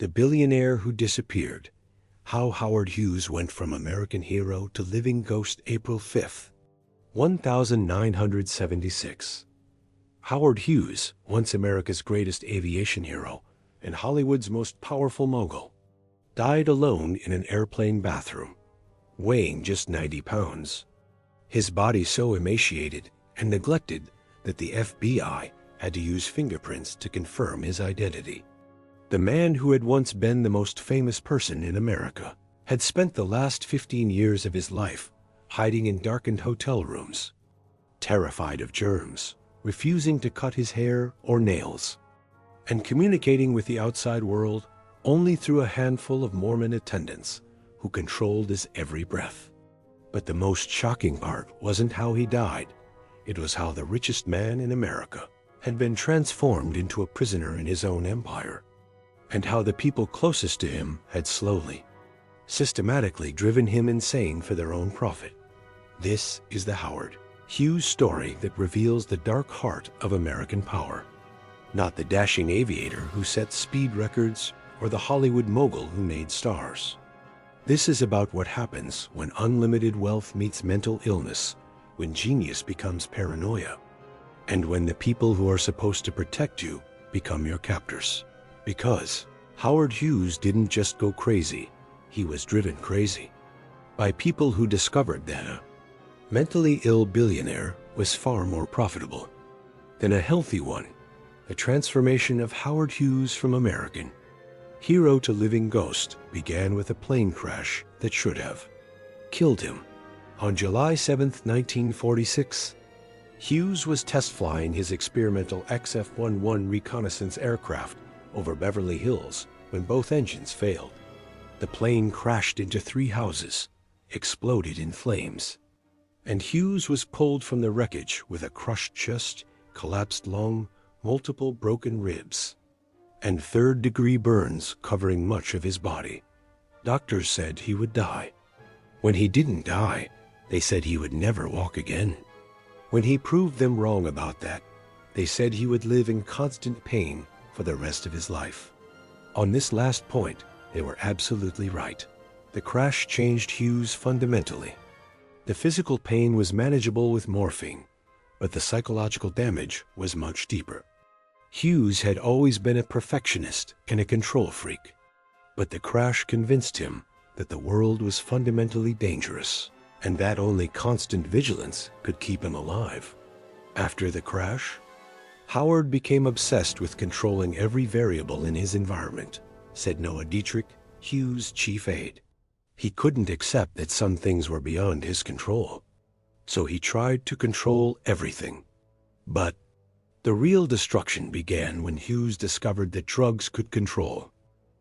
The Billionaire Who Disappeared. How Howard Hughes Went from American Hero to Living Ghost. April 5th, 1976. Howard Hughes, once America's greatest aviation hero and Hollywood's most powerful mogul, died alone in an airplane bathroom, weighing just 90 pounds. His body so emaciated and neglected that the FBI had to use fingerprints to confirm his identity. The man who had once been the most famous person in America had spent the last 15 years of his life hiding in darkened hotel rooms, terrified of germs, refusing to cut his hair or nails, and communicating with the outside world only through a handful of Mormon attendants who controlled his every breath. But the most shocking part wasn't how he died. It was how the richest man in America had been transformed into a prisoner in his own empire, and how the people closest to him had slowly, systematically driven him insane for their own profit. This is the Howard Hughes story that reveals the dark heart of American power. Not the dashing aviator who set speed records or the Hollywood mogul who made stars. This is about what happens when unlimited wealth meets mental illness, when genius becomes paranoia, and when the people who are supposed to protect you become your captors. Because Howard Hughes didn't just go crazy, he was driven crazy by people who discovered that a mentally ill billionaire was far more profitable than a healthy one. The transformation of Howard Hughes from American hero to living ghost began with a plane crash that should have killed him. On July 7, 1946, Hughes was test flying his experimental XF-11 reconnaissance aircraft over Beverly Hills when both engines failed. The plane crashed into 3 houses, exploded in flames, and Hughes was pulled from the wreckage with a crushed chest, collapsed lung, multiple broken ribs, and third-degree burns covering much of his body. Doctors said he would die. When he didn't die, they said he would never walk again. When he proved them wrong about that, they said he would live in constant pain for the rest of his life. On this last point, they were absolutely right. The crash changed Hughes fundamentally. The physical pain was manageable with morphine, but the psychological damage was much deeper. Hughes had always been a perfectionist and a control freak, but the crash convinced him that the world was fundamentally dangerous, and that only constant vigilance could keep him alive. After the crash, Howard became obsessed with controlling every variable in his environment, said Noah Dietrich, Hughes' chief aide. He couldn't accept that some things were beyond his control, so he tried to control everything. But the real destruction began when Hughes discovered that drugs could control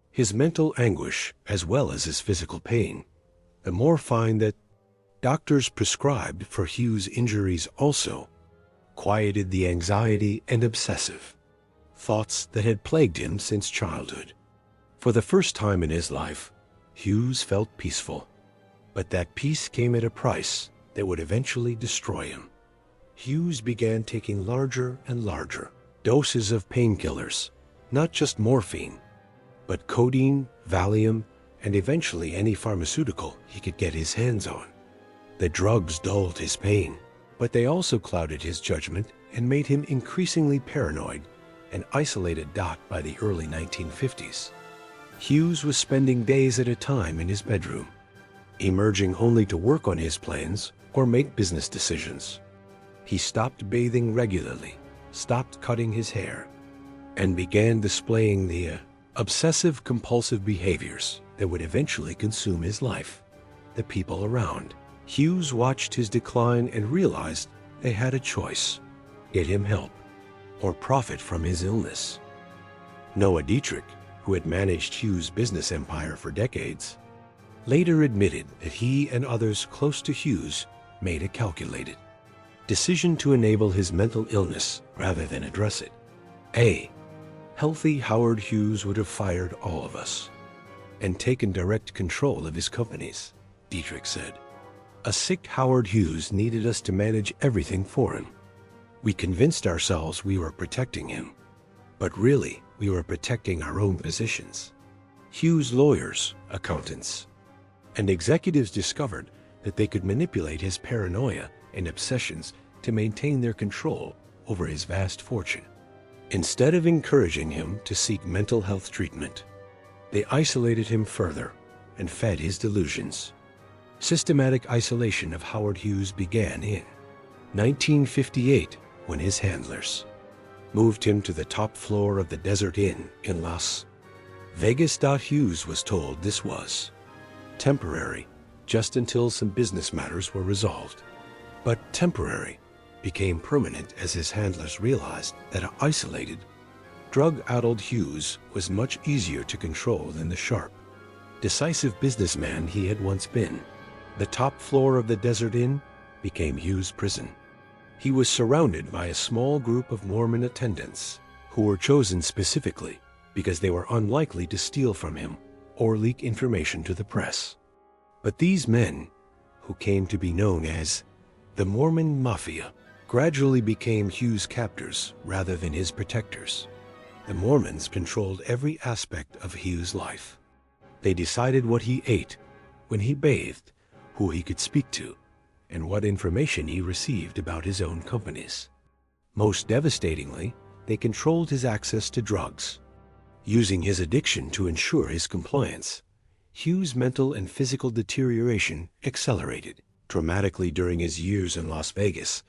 his mental anguish as well as his physical pain. The morphine that doctors prescribed for Hughes' injuries also quieted the anxiety and obsessive thoughts that had plagued him since childhood. For the first time in his life, Hughes felt peaceful, but that peace came at a price that would eventually destroy him. Hughes began taking larger and larger doses of painkillers, not just morphine, but codeine, Valium, and eventually any pharmaceutical he could get his hands on. The drugs dulled his pain, but they also clouded his judgment and made him increasingly paranoid and isolated. By the early 1950s, Hughes was spending days at a time in his bedroom, emerging only to work on his plans or make business decisions. He stopped bathing regularly, stopped cutting his hair, and began displaying the obsessive-compulsive behaviors that would eventually consume his life. The people around Hughes watched his decline and realized they had a choice: get him help or profit from his illness. Noah Dietrich, who had managed Hughes' business empire for decades, later admitted that he and others close to Hughes made a calculated decision to enable his mental illness rather than address it. A healthy Howard Hughes would have fired all of us and taken direct control of his companies, Dietrich said. A sick Howard Hughes needed us to manage everything for him. We convinced ourselves we were protecting him, but really we were protecting our own positions. Hughes' lawyers, accountants, and executives discovered that they could manipulate his paranoia and obsessions to maintain their control over his vast fortune. Instead of encouraging him to seek mental health treatment, they isolated him further and fed his delusions. Systematic isolation of Howard Hughes began in 1958 when his handlers moved him to the top floor of the Desert Inn in Las Vegas. Hughes was told this was temporary, just until some business matters were resolved. But temporary became permanent as his handlers realized that an isolated, drug-addled Hughes was much easier to control than the sharp, decisive businessman he had once been. The top floor of the Desert Inn became Hughes' prison. He was surrounded by a small group of Mormon attendants who were chosen specifically because they were unlikely to steal from him or leak information to the press. But these men, who came to be known as the Mormon Mafia, gradually became Hughes' captors rather than his protectors. The Mormons controlled every aspect of Hughes' life. They decided what he ate, when he bathed, who he could speak to, and what information he received about his own companies. Most devastatingly, they controlled his access to drugs. Using his addiction to ensure his compliance, Hughes' mental and physical deterioration accelerated dramatically during his years in Las Vegas.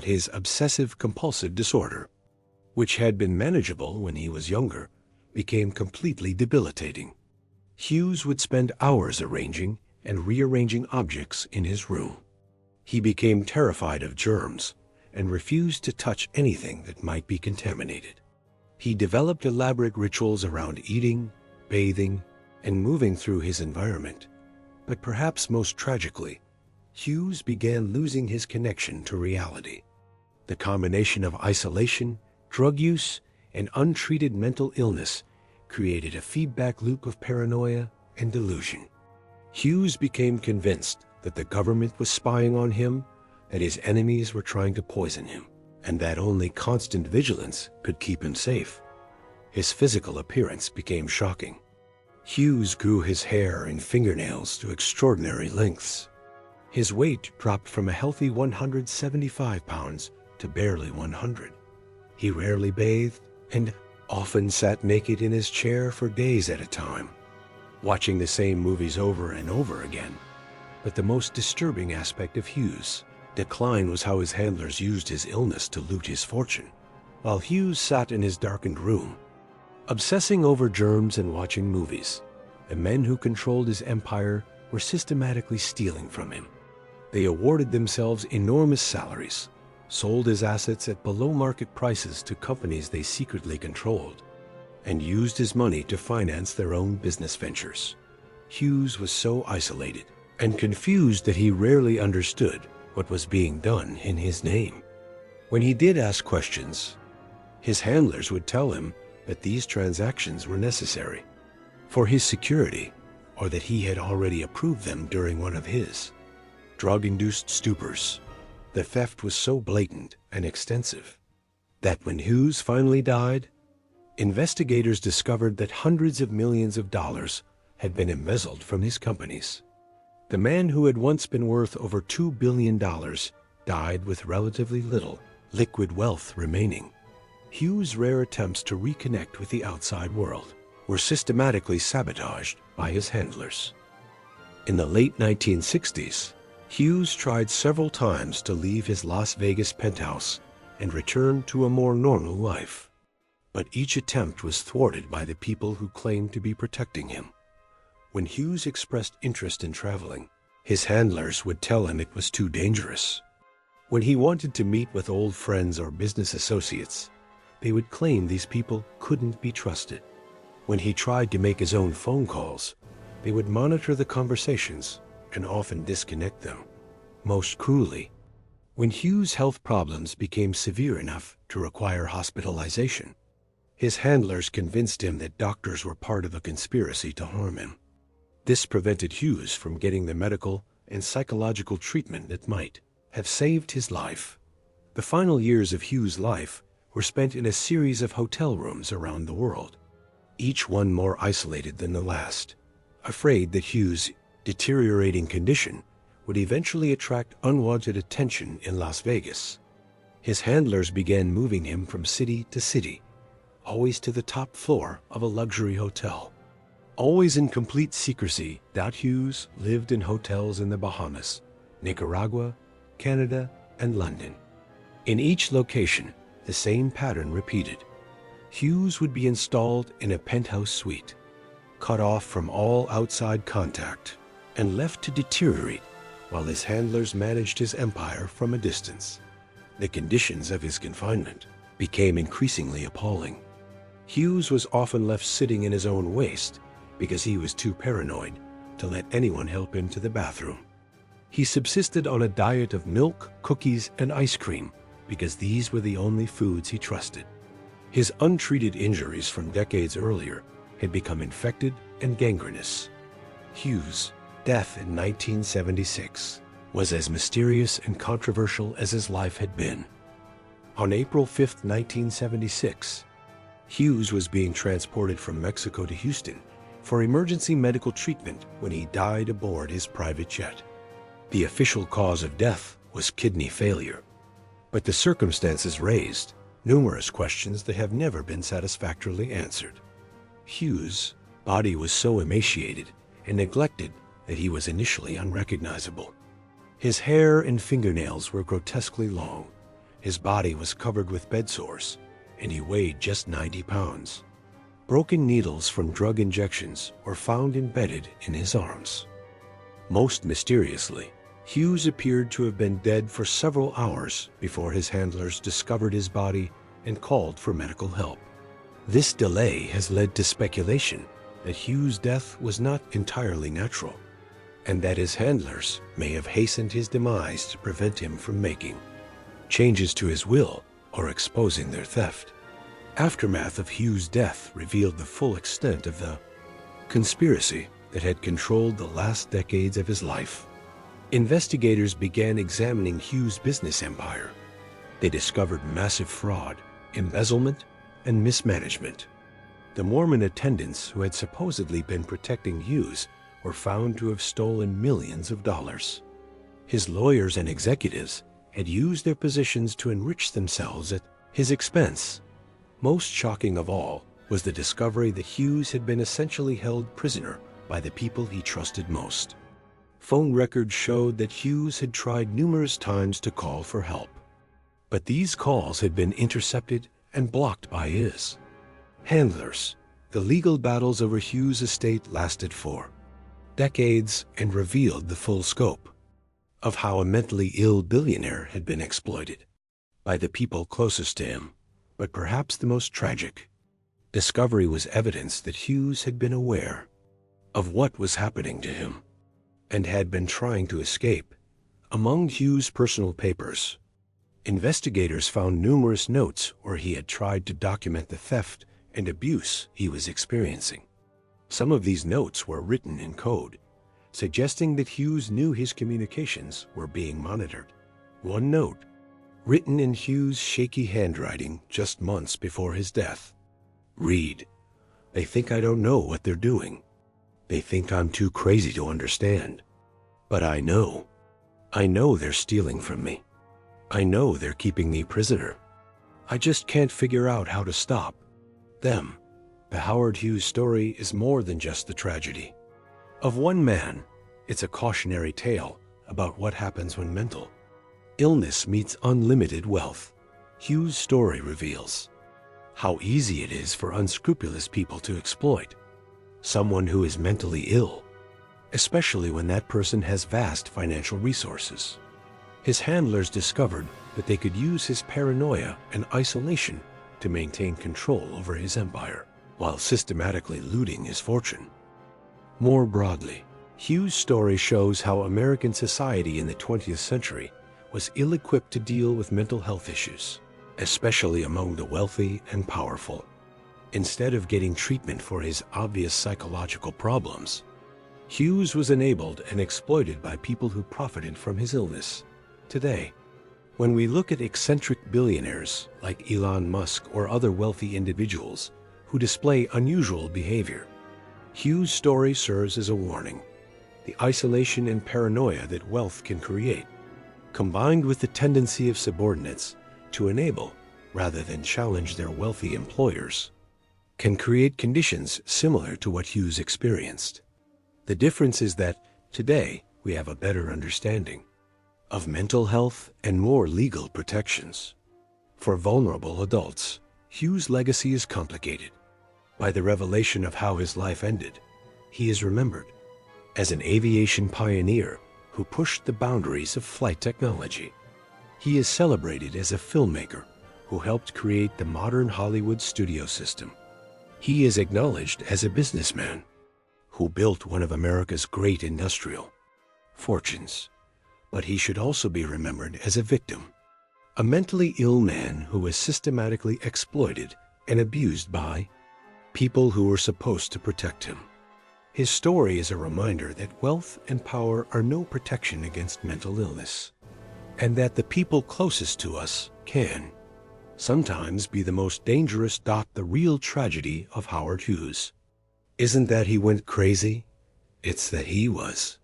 His obsessive-compulsive disorder, which had been manageable when he was younger, became completely debilitating. Hughes would spend hours arranging and rearranging objects in his room. He became terrified of germs and refused to touch anything that might be contaminated. He developed elaborate rituals around eating, bathing, and moving through his environment. But perhaps most tragically, Hughes began losing his connection to reality. The combination of isolation, drug use, and untreated mental illness created a feedback loop of paranoia and delusion. Hughes became convinced that the government was spying on him, that his enemies were trying to poison him, and that only constant vigilance could keep him safe. His physical appearance became shocking. Hughes grew his hair and fingernails to extraordinary lengths. His weight dropped from a healthy 175 pounds to barely 100. He rarely bathed and often sat naked in his chair for days at a time, watching the same movies over and over again. But the most disturbing aspect of Hughes' decline was how his handlers used his illness to loot his fortune. While Hughes sat in his darkened room, obsessing over germs and watching movies, the men who controlled his empire were systematically stealing from him. They awarded themselves enormous salaries, sold his assets at below-market prices to companies they secretly controlled, and used his money to finance their own business ventures. Hughes was so isolated and confused that he rarely understood what was being done in his name. When he did ask questions, his handlers would tell him that these transactions were necessary for his security, or that he had already approved them during one of his drug-induced stupors. The theft was so blatant and extensive that when Hughes finally died, investigators discovered that hundreds of millions of dollars had been embezzled from his companies. The man who had once been worth over $2 billion died with relatively little liquid wealth remaining. Hughes' rare attempts to reconnect with the outside world were systematically sabotaged by his handlers. In the late 1960s, Hughes tried several times to leave his Las Vegas penthouse and return to a more normal life. But each attempt was thwarted by the people who claimed to be protecting him. When Hughes expressed interest in traveling, his handlers would tell him it was too dangerous. When he wanted to meet with old friends or business associates, they would claim these people couldn't be trusted. When he tried to make his own phone calls, they would monitor the conversations and often disconnect them. Most cruelly, when Hughes' health problems became severe enough to require hospitalization, his handlers convinced him that doctors were part of a conspiracy to harm him. This prevented Hughes from getting the medical and psychological treatment that might have saved his life. The final years of Hughes' life were spent in a series of hotel rooms around the world. each one more isolated than the last, afraid that Hughes' deteriorating condition would eventually attract unwanted attention in Las Vegas. His handlers began moving him from city to city, always to the top floor of a luxury hotel. Always in complete secrecy, Hughes lived in hotels in the Bahamas, Nicaragua, Canada, and London. In each location, the same pattern repeated. Hughes would be installed in a penthouse suite, cut off from all outside contact, and left to deteriorate while his handlers managed his empire from a distance. The conditions of his confinement became increasingly appalling. Hughes was often left sitting in his own waste because he was too paranoid to let anyone help him to the bathroom. He subsisted on a diet of milk, cookies, and ice cream because these were the only foods he trusted. His untreated injuries from decades earlier had become infected and gangrenous. Hughes' death in 1976 was as mysterious and controversial as his life had been. On April 5, 1976, Hughes was being transported from Mexico to Houston for emergency medical treatment when he died aboard his private jet. The official cause of death was kidney failure, but the circumstances raised numerous questions that have never been satisfactorily answered. Hughes' body was so emaciated and neglected that he was initially unrecognizable. His hair and fingernails were grotesquely long, his body was covered with bed sores, and he weighed just 90 pounds. Broken needles from drug injections were found embedded in his arms. Most mysteriously, Hughes appeared to have been dead for several hours before his handlers discovered his body and called for medical help. This delay has led to speculation that Hughes' death was not entirely natural, and that his handlers may have hastened his demise to prevent him from making changes to his will or exposing their theft. Aftermath of Hughes' death revealed the full extent of the conspiracy that had controlled the last decades of his life. Investigators began examining Hughes' business empire. They discovered massive fraud, embezzlement, and mismanagement. The Mormon attendants who had supposedly been protecting Hughes were found to have stolen millions of dollars. His lawyers and executives had used their positions to enrich themselves at his expense. Most shocking of all was the discovery that Hughes had been essentially held prisoner by the people he trusted most. Phone records showed that Hughes had tried numerous times to call for help, but these calls had been intercepted and blocked by his handlers. The legal battles over Hughes' estate lasted for decades and revealed the full scope of how a mentally ill billionaire had been exploited by the people closest to him. But perhaps the most tragic discovery was evidence that Hughes had been aware of what was happening to him and had been trying to escape. Among Hughes' personal papers, investigators found numerous notes where he had tried to document the theft and abuse he was experiencing. Some of these notes were written in code, suggesting that Hughes knew his communications were being monitored. One note, written in Hughes' shaky handwriting just months before his death, read, "They think I don't know what they're doing. They think I'm too crazy to understand. But I know they're stealing from me. I know they're keeping me prisoner. I just can't figure out how to stop them." The Howard Hughes story is more than just the tragedy of one man. It's a cautionary tale about what happens when mental illness meets unlimited wealth. Hughes' story reveals how easy it is for unscrupulous people to exploit someone who is mentally ill, especially when that person has vast financial resources. His handlers discovered that they could use his paranoia and isolation to maintain control over his empire, while systematically looting his fortune. More broadly, Hughes' story shows how American society in the 20th century was ill-equipped to deal with mental health issues, especially among the wealthy and powerful. Instead of getting treatment for his obvious psychological problems, Hughes was enabled and exploited by people who profited from his illness. Today, when we look at eccentric billionaires like Elon Musk or other wealthy individuals who display unusual behavior. Hughes' story serves as a warning. The isolation and paranoia that wealth can create, combined with the tendency of subordinates to enable rather than challenge their wealthy employers, can create conditions similar to what Hughes experienced. The difference is that today we have a better understanding of mental health and more legal protections. For vulnerable adults, Hughes' legacy is complicated. By the revelation of how his life ended, he is remembered as an aviation pioneer who pushed the boundaries of flight technology. He is celebrated as a filmmaker who helped create the modern Hollywood studio system. He is acknowledged as a businessman who built one of America's great industrial fortunes. But he should also be remembered as a victim, a mentally ill man who was systematically exploited and abused by people who were supposed to protect him. His story is a reminder that wealth and power are no protection against mental illness, and that the people closest to us can sometimes be the most dangerous. The real tragedy of Howard Hughes isn't that he went crazy, it's that he was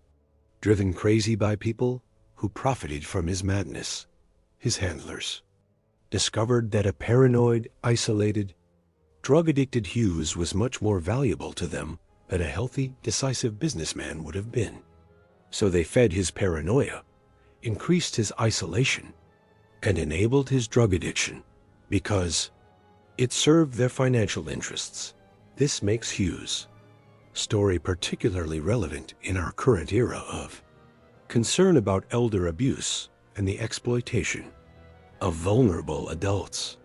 driven crazy by people who profited from his madness. His handlers discovered that a paranoid, isolated, drug-addicted Hughes was much more valuable to them than a healthy, decisive businessman would have been. So they fed his paranoia, increased his isolation, and enabled his drug addiction because it served their financial interests. This makes Hughes' story particularly relevant in our current era of concern about elder abuse and the exploitation of vulnerable adults.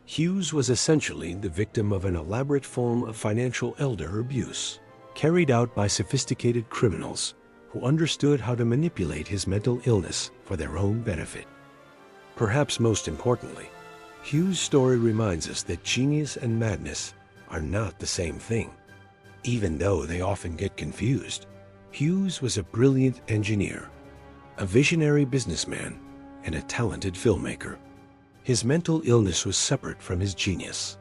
Hughes was essentially the victim of an elaborate form of financial elder abuse, carried out by sophisticated criminals who understood how to manipulate his mental illness for their own benefit. Perhaps most importantly, Hughes' story reminds us that genius and madness are not the same thing. Even though they often get confused, Hughes was a brilliant engineer, a visionary businessman, and a talented filmmaker. His mental illness was separate from his genius.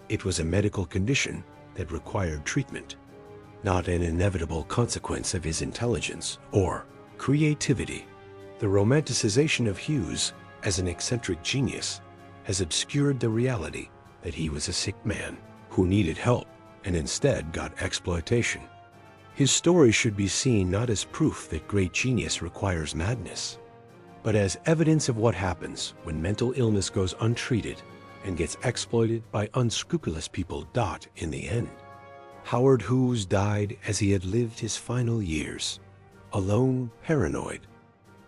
It was a medical condition that required treatment, not an inevitable consequence of his intelligence or creativity. The romanticization of Hughes as an eccentric genius has obscured the reality that he was a sick man who needed help and instead got exploitation. His story should be seen not as proof that great genius requires madness, but as evidence of what happens when mental illness goes untreated and gets exploited by unscrupulous people. In the end, Howard Hughes died as he had lived his final years, alone, paranoid,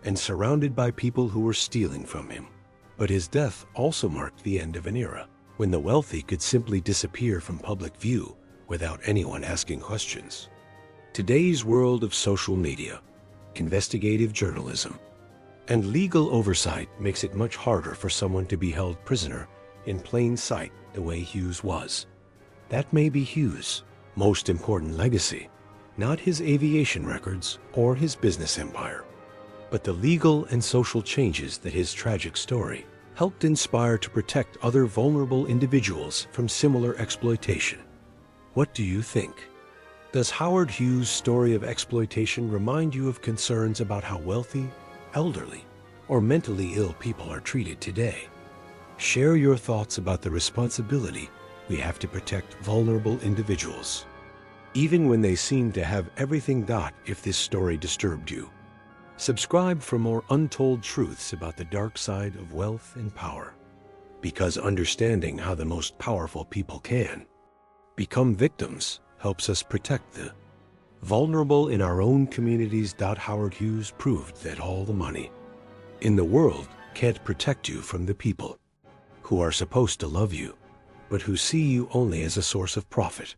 and surrounded by people who were stealing from him. But his death also marked the end of an era when the wealthy could simply disappear from public view without anyone asking questions. Today's world of social media, investigative journalism, and legal oversight makes it much harder for someone to be held prisoner in plain sight the way Hughes was. That may be Hughes' most important legacy, not his aviation records or his business empire, but the legal and social changes that his tragic story helped inspire to protect other vulnerable individuals from similar exploitation. What do you think? Does Howard Hughes' story of exploitation remind you of concerns about how wealthy, elderly, or mentally ill people are treated today? Share your thoughts about the responsibility we have to protect vulnerable individuals, even when they seem to have everything. If this story disturbed you, subscribe for more untold truths about the dark side of wealth and power, because understanding how the most powerful people can become victims helps us protect the vulnerable in our own communities. Howard Hughes proved that all the money in the world can't protect you from the people who are supposed to love you, but who see you only as a source of profit.